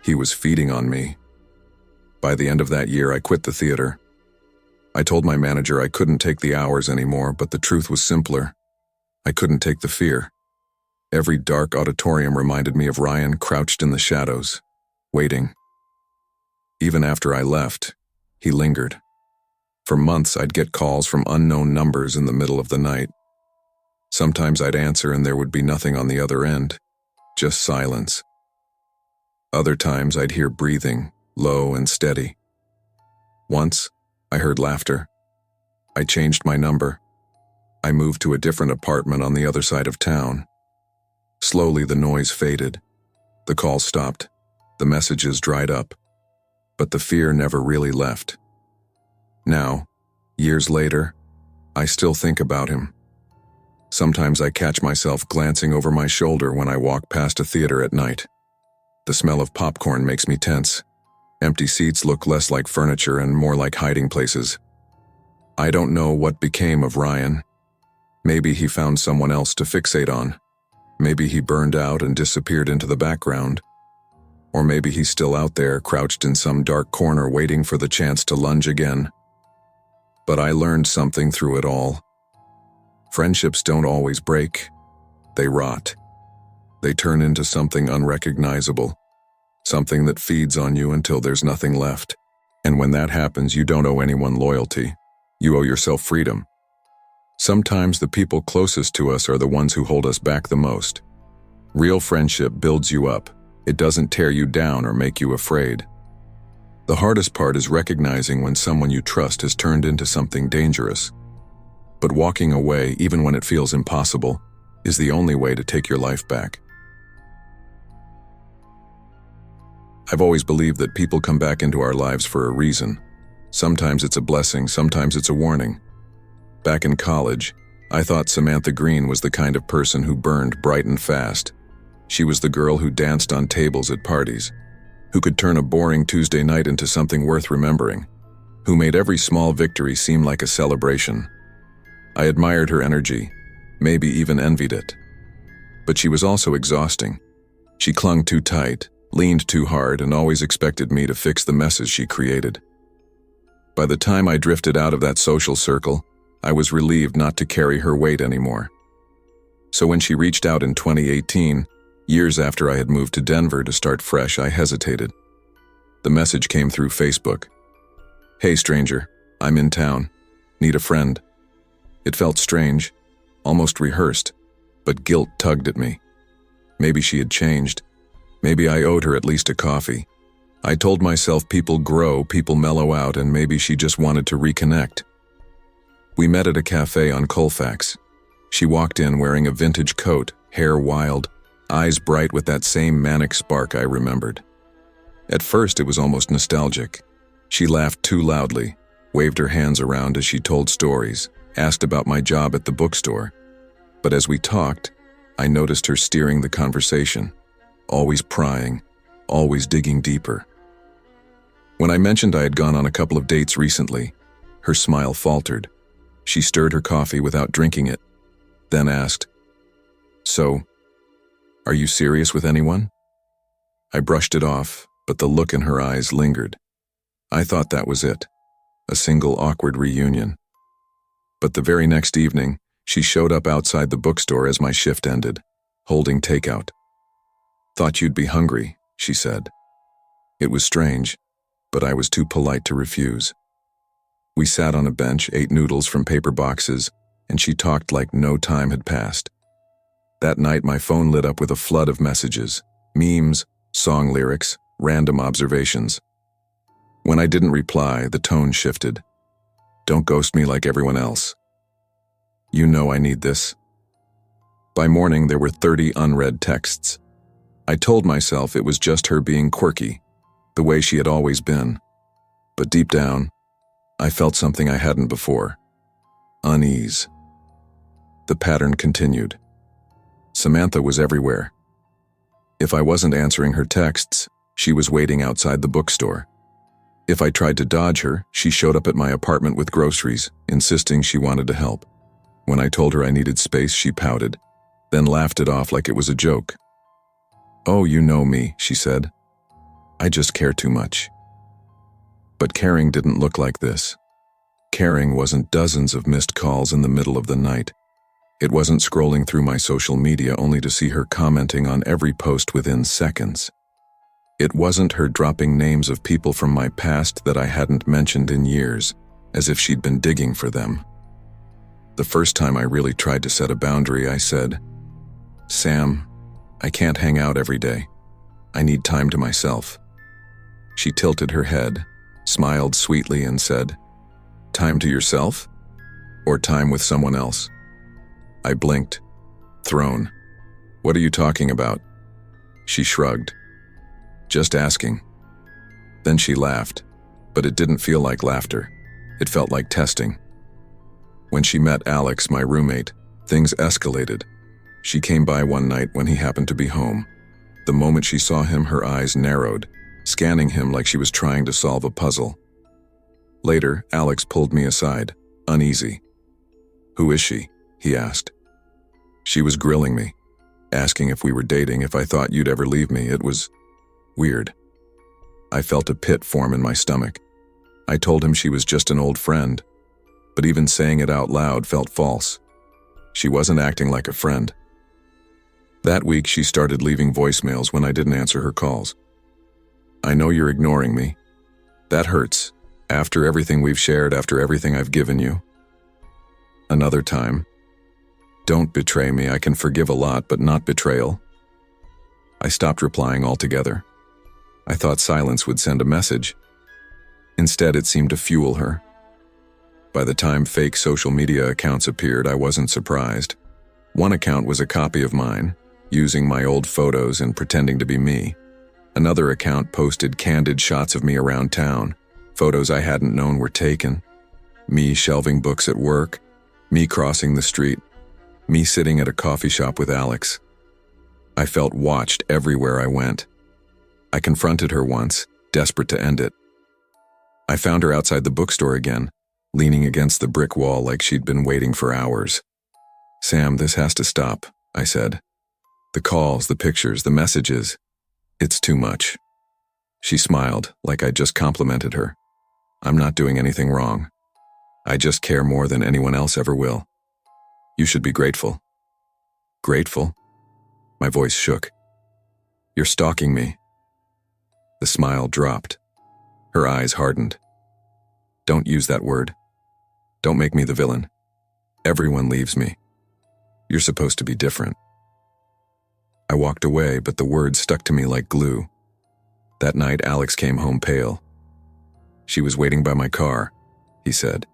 He was feeding on me. By the end of that year, I quit the theater. I told my manager I couldn't take the hours anymore, but the truth was simpler. I couldn't take the fear. Every dark auditorium reminded me of Ryan crouched in the shadows, waiting. Even after I left, he lingered. For months, I'd get calls from unknown numbers in the middle of the night. Sometimes I'd answer and there would be nothing on the other end, just silence. Other times I'd hear breathing, low and steady. Once, I heard laughter. I changed my number. I moved to a different apartment on the other side of town. Slowly the noise faded. The calls stopped. The messages dried up. But the fear never really left. Now, years later, I still think about him. Sometimes I catch myself glancing over my shoulder when I walk past a theater at night. The smell of popcorn makes me tense. Empty seats look less like furniture and more like hiding places. I don't know what became of Ryan. Maybe he found someone else to fixate on. Maybe he burned out and disappeared into the background. Or maybe he's still out there, crouched in some dark corner waiting for the chance to lunge again. But I learned something through it all. Friendships don't always break. They rot. They turn into something unrecognizable. Something that feeds on you until there's nothing left. And when that happens, you don't owe anyone loyalty. You owe yourself freedom. Sometimes the people closest to us are the ones who hold us back the most. Real friendship builds you up. It doesn't tear you down or make you afraid. The hardest part is recognizing when someone you trust has turned into something dangerous. But walking away, even when it feels impossible, is the only way to take your life back. I've always believed that people come back into our lives for a reason. Sometimes it's a blessing, sometimes it's a warning. Back in college, I thought Samantha Green was the kind of person who burned bright and fast. She was the girl who danced on tables at parties, who could turn a boring Tuesday night into something worth remembering, who made every small victory seem like a celebration. I admired her energy, maybe even envied it. But she was also exhausting. She clung too tight, leaned too hard, and always expected me to fix the messes she created. By the time I drifted out of that social circle, I was relieved not to carry her weight anymore. So when she reached out in 2018, years after I had moved to Denver to start fresh, I hesitated. The message came through Facebook. "Hey stranger, I'm in town. Need a friend." It felt strange, almost rehearsed, but guilt tugged at me. Maybe she had changed. Maybe I owed her at least a coffee. I told myself people grow, people mellow out, and maybe she just wanted to reconnect. We met at a cafe on Colfax. She walked in wearing a vintage coat, hair wild, eyes bright with that same manic spark I remembered. At first, it was almost nostalgic. She laughed too loudly, waved her hands around as she told stories, asked about my job at the bookstore. But as we talked, I noticed her steering the conversation, always prying, always digging deeper. When I mentioned I had gone on a couple of dates recently, her smile faltered. She stirred her coffee without drinking it, then asked, "So, are you serious with anyone?" I brushed it off, but the look in her eyes lingered. I thought that was it, a single awkward reunion. But the very next evening, she showed up outside the bookstore as my shift ended, holding takeout. "Thought you'd be hungry," she said. It was strange, but I was too polite to refuse. We sat on a bench, ate noodles from paper boxes, and she talked like no time had passed. That night, my phone lit up with a flood of messages, memes, song lyrics, random observations. When I didn't reply, the tone shifted. "Don't ghost me like everyone else. You know I need this." By morning, there were 30 unread texts. I told myself it was just her being quirky, the way she had always been. But deep down, I felt something I hadn't before. Unease. The pattern continued. Samantha was everywhere. If I wasn't answering her texts, she was waiting outside the bookstore. If I tried to dodge her, she showed up at my apartment with groceries, insisting she wanted to help. When I told her I needed space, she pouted, then laughed it off like it was a joke. "Oh, you know me," she said. "I just care too much." But caring didn't look like this. Caring wasn't dozens of missed calls in the middle of the night. It wasn't scrolling through my social media only to see her commenting on every post within seconds. It wasn't her dropping names of people from my past that I hadn't mentioned in years, as if she'd been digging for them. The first time I really tried to set a boundary, I said, "Sam, I can't hang out every day. I need time to myself." She tilted her head, smiled sweetly, and said, "Time to yourself? Or time with someone else?" I blinked, thrown. "What are you talking about?" She shrugged. "Just asking." Then she laughed, but it didn't feel like laughter. It felt like testing. When she met Alex, my roommate, things escalated. She came by one night when he happened to be home. The moment she saw him, her eyes narrowed, scanning him like she was trying to solve a puzzle. Later, Alex pulled me aside, uneasy. "Who is she?" he asked. She was grilling me, asking if we were dating, if I thought you'd ever leave me. It was weird. I felt a pit form in my stomach. I told him she was just an old friend, but even saying it out loud felt false. She wasn't acting like a friend. That week, she started leaving voicemails when I didn't answer her calls. "I know you're ignoring me. That hurts. After everything we've shared, after everything I've given you." Another time, "Don't betray me. I can forgive a lot, but not betrayal." I stopped replying altogether. I thought silence would send a message. Instead, it seemed to fuel her. By the time fake social media accounts appeared, I wasn't surprised. One account was a copy of mine, using my old photos and pretending to be me. Another account posted candid shots of me around town, photos I hadn't known were taken, me shelving books at work, me crossing the street, me sitting at a coffee shop with Alex. I felt watched everywhere I went. I confronted her once, desperate to end it. I found her outside the bookstore again, leaning against the brick wall like she'd been waiting for hours. "Sam, this has to stop," I said. "The calls, the pictures, the messages. It's too much." She smiled, like I just complimented her. "I'm not doing anything wrong. I just care more than anyone else ever will. You should be grateful." "Grateful?" My voice shook. "You're stalking me." The smile dropped. Her eyes hardened. "Don't use that word. Don't make me the villain. Everyone leaves me. You're supposed to be different." I walked away, but the words stuck to me like glue. That night, Alex came home pale. "She was waiting by my car," he said.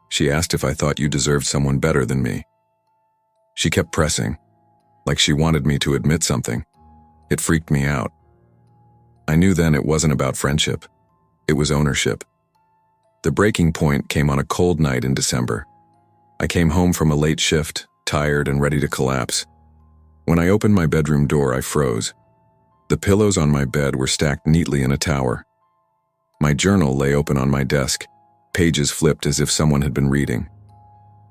"She asked if I thought you deserved someone better than me." She kept pressing, like she wanted me to admit something. It freaked me out. I knew then it wasn't about friendship. It was ownership. The breaking point came on a cold night in December. I came home from a late shift, tired and ready to collapse. When I opened my bedroom door, I froze. The pillows on my bed were stacked neatly in a tower. My journal lay open on my desk, pages flipped as if someone had been reading.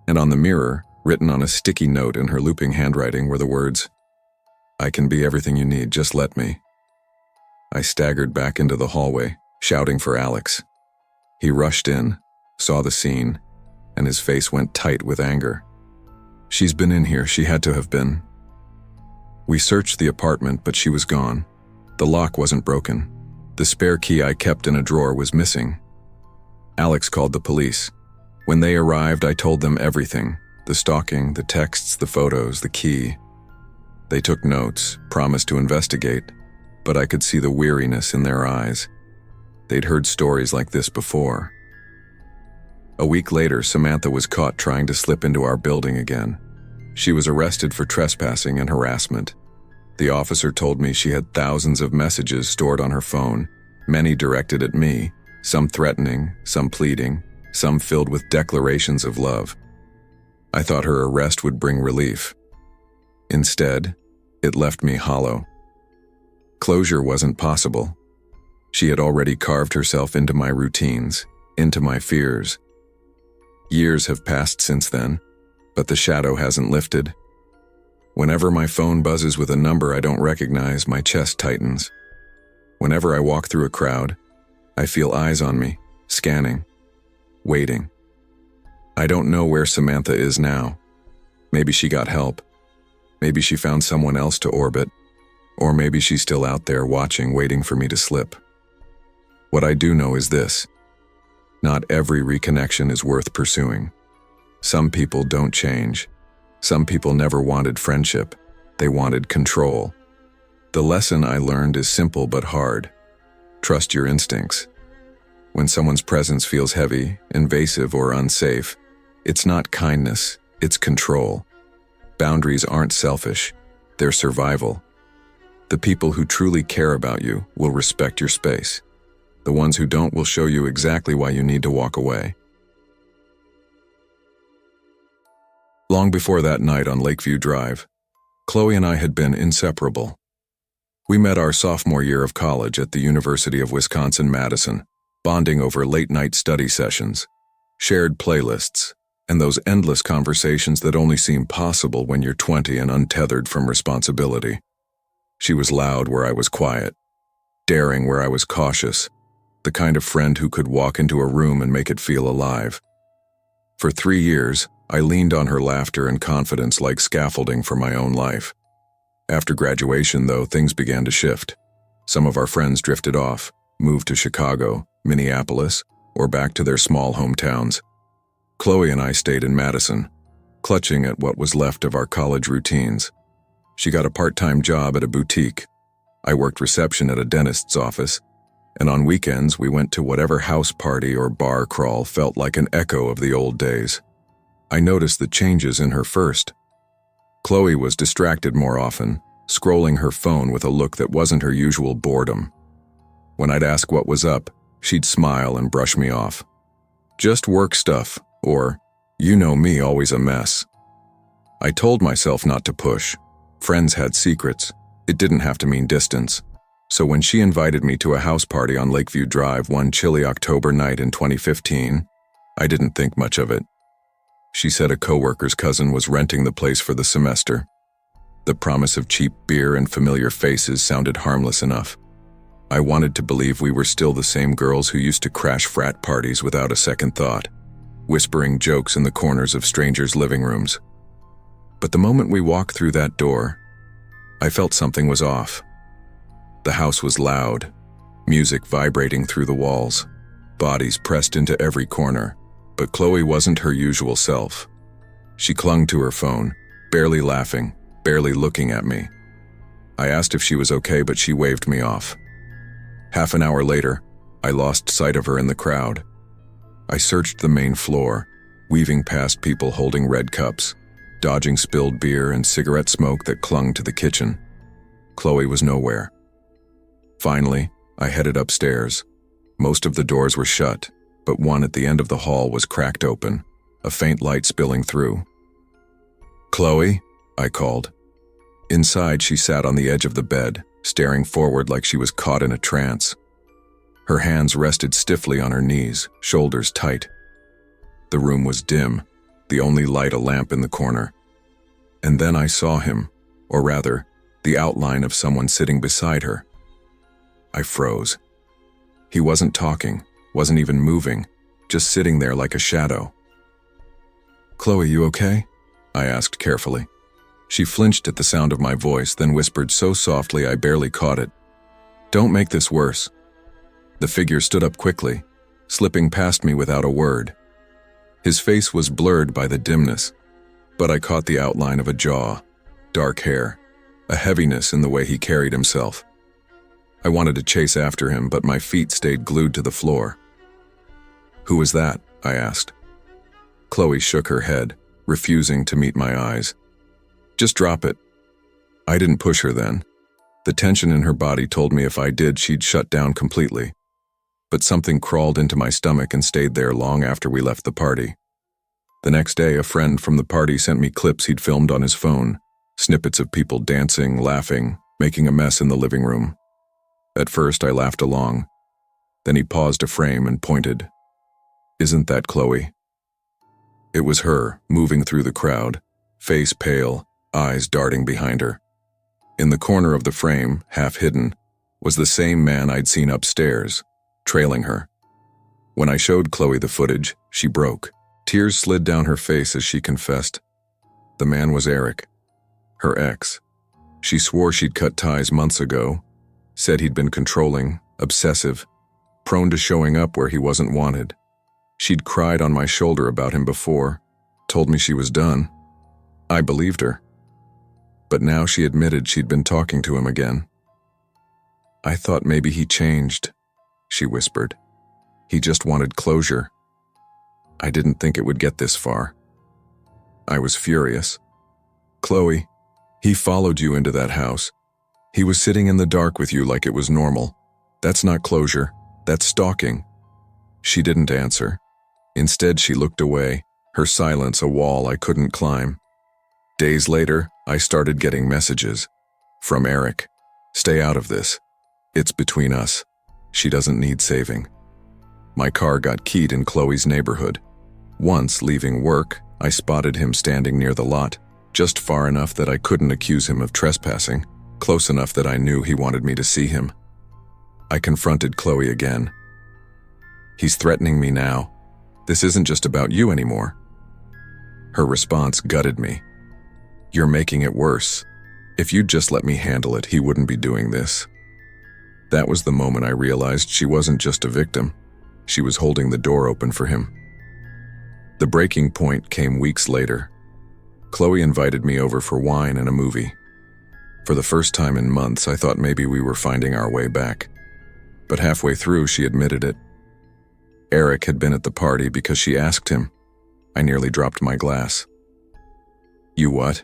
And on the mirror, written on a sticky note in her looping handwriting, were the words, "I can be everything you need, just let me." I staggered back into the hallway, shouting for Alex. He rushed in, saw the scene, and his face went tight with anger. "She's been in here, she had to have been." We searched the apartment, but she was gone. The lock wasn't broken. The spare key I kept in a drawer was missing. Alex called the police. When they arrived, I told them everything: the stalking, the texts, the photos, the key. They took notes, promised to investigate, but I could see the weariness in their eyes. They'd heard stories like this before. A week later, Samantha was caught trying to slip into our building again. She was arrested for trespassing and harassment. The officer told me she had thousands of messages stored on her phone, many directed at me, some threatening, some pleading, some filled with declarations of love. I thought her arrest would bring relief. Instead, it left me hollow. Closure wasn't possible. She had already carved herself into my routines, into my fears. Years have passed since then, but the shadow hasn't lifted. Whenever my phone buzzes with a number I don't recognize, my chest tightens. Whenever I walk through a crowd, I feel eyes on me, scanning, waiting. I don't know where Samantha is now. Maybe she got help. Maybe she found someone else to orbit. Or maybe she's still out there watching, waiting for me to slip. What I do know is this: not every reconnection is worth pursuing. Some people don't change. Some people never wanted friendship. They wanted control. The lesson I learned is simple but hard. Trust your instincts. When someone's presence feels heavy, invasive, or unsafe, it's not kindness, it's control. Boundaries aren't selfish, they're survival. The people who truly care about you will respect your space. The ones who don't will show you exactly why you need to walk away. Long before that night on Lakeview Drive, Chloe and I had been inseparable. We met our sophomore year of college at the University of Wisconsin-Madison, bonding over late-night study sessions, shared playlists, and those endless conversations that only seem possible when you're 20 and untethered from responsibility. She was loud where I was quiet, daring where I was cautious, the kind of friend who could walk into a room and make it feel alive. For 3 years, I leaned on her laughter and confidence like scaffolding for my own life. After graduation, though, things began to shift. Some of our friends drifted off, moved to Chicago, Minneapolis, or back to their small hometowns. Chloe and I stayed in Madison, clutching at what was left of our college routines. She got a part-time job at a boutique. I worked reception at a dentist's office, and on weekends we went to whatever house party or bar crawl felt like an echo of the old days. I noticed the changes in her first. Chloe was distracted more often, scrolling her phone with a look that wasn't her usual boredom. When I'd ask what was up, she'd smile and brush me off. Just work stuff, or, you know me, always a mess. I told myself not to push. Friends had secrets. It didn't have to mean distance. So when she invited me to a house party on Lakeview Drive one chilly October night in 2015, I didn't think much of it. She said a coworker's cousin was renting the place for the semester. The promise of cheap beer and familiar faces sounded harmless enough. I wanted to believe we were still the same girls who used to crash frat parties without a second thought, whispering jokes in the corners of strangers' living rooms. But the moment we walked through that door, I felt something was off. The house was loud, music vibrating through the walls, bodies pressed into every corner, but Chloe wasn't her usual self. She clung to her phone, barely laughing, barely looking at me. I asked if she was okay, but she waved me off. Half an hour later, I lost sight of her in the crowd. I searched the main floor, weaving past people holding red cups, dodging spilled beer and cigarette smoke that clung to the kitchen. Chloe was nowhere. Finally, I headed upstairs. Most of the doors were shut, but one at the end of the hall was cracked open, a faint light spilling through. "Chloe?" I called. Inside, she sat on the edge of the bed, staring forward like she was caught in a trance. Her hands rested stiffly on her knees, shoulders tight. The room was dim, the only light a lamp in the corner. And then I saw him, or rather, the outline of someone sitting beside her. I froze. He wasn't talking, wasn't even moving, just sitting there like a shadow. "Chloe, you okay?" I asked carefully. She flinched at the sound of my voice, then whispered so softly I barely caught it. "Don't make this worse." The figure stood up quickly, slipping past me without a word. His face was blurred by the dimness, but I caught the outline of a jaw, dark hair, a heaviness in the way he carried himself. I wanted to chase after him, but my feet stayed glued to the floor. "Who was that?" I asked. Chloe shook her head, refusing to meet my eyes. "Just drop it." I didn't push her then. The tension in her body told me if I did, she'd shut down completely. But something crawled into my stomach and stayed there long after we left the party. The next day, a friend from the party sent me clips he'd filmed on his phone, snippets of people dancing, laughing, making a mess in the living room. At first, I laughed along. Then he paused a frame and pointed. "Isn't that Chloe?" It was her, moving through the crowd, face pale, eyes darting behind her. In the corner of the frame, half hidden, was the same man I'd seen upstairs, trailing her. When I showed Chloe the footage, she broke. Tears slid down her face as she confessed. The man was Eric, her ex. She swore she'd cut ties months ago, said he'd been controlling, obsessive, prone to showing up where he wasn't wanted. She'd cried on my shoulder about him before, told me she was done. I believed her. But now she admitted she'd been talking to him again. "I thought maybe he changed," she whispered. "He just wanted closure. I didn't think it would get this far." I was furious. "Chloe, he followed you into that house. He was sitting in the dark with you like it was normal. That's not closure, that's stalking." She didn't answer. Instead, she looked away, her silence a wall I couldn't climb. Days later, I started getting messages. From Eric. "Stay out of this. It's between us. She doesn't need saving." My car got keyed in Chloe's neighborhood. Once, leaving work, I spotted him standing near the lot, just far enough that I couldn't accuse him of trespassing, close enough that I knew he wanted me to see him. I confronted Chloe again. "He's threatening me now. This isn't just about you anymore." Her response gutted me. "You're making it worse. If you'd just let me handle it, he wouldn't be doing this." That was the moment I realized she wasn't just a victim. She was holding the door open for him. The breaking point came weeks later. Chloe invited me over for wine and a movie. For the first time in months, I thought maybe we were finding our way back. But halfway through, she admitted it. Eric had been at the party because she asked him. I nearly dropped my glass. "You what?"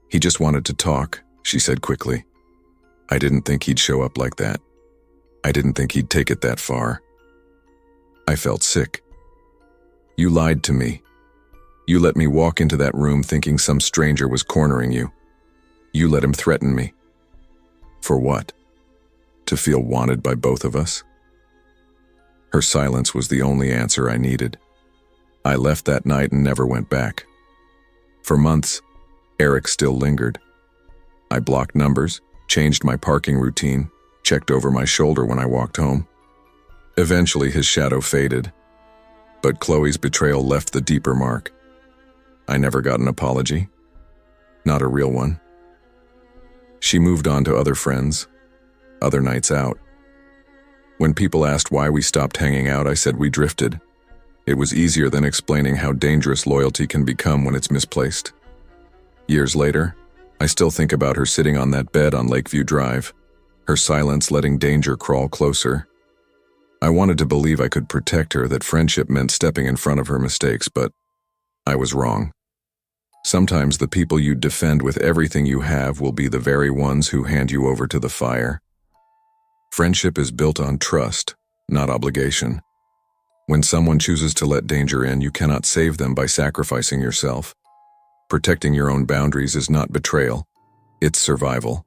"He just wanted to talk," she said quickly. I didn't think he'd show up like that. I didn't think he'd take it that far. I felt sick. You lied to me. You let me walk into that room thinking some stranger was cornering you. You let him threaten me. For what? To feel wanted by both of us? Her silence was the only answer I needed. I left that night and never went back. For months, Eric still lingered. I blocked numbers, changed my parking routine, checked over my shoulder when I walked home. Eventually, his shadow faded, but Chloe's betrayal left the deeper mark. I never got an apology. Not a real one. She moved on to other friends, other nights out. When people asked why we stopped hanging out, I said we drifted. It was easier than explaining how dangerous loyalty can become when it's misplaced. Years later, I still think about her sitting on that bed on Lakeview Drive, her silence letting danger crawl closer. I wanted to believe I could protect her, that friendship meant stepping in front of her mistakes, but I was wrong. Sometimes the people you defend with everything you have will be the very ones who hand you over to the fire. Friendship is built on trust, not obligation. When someone chooses to let danger in, you cannot save them by sacrificing yourself. Protecting your own boundaries is not betrayal, it's survival.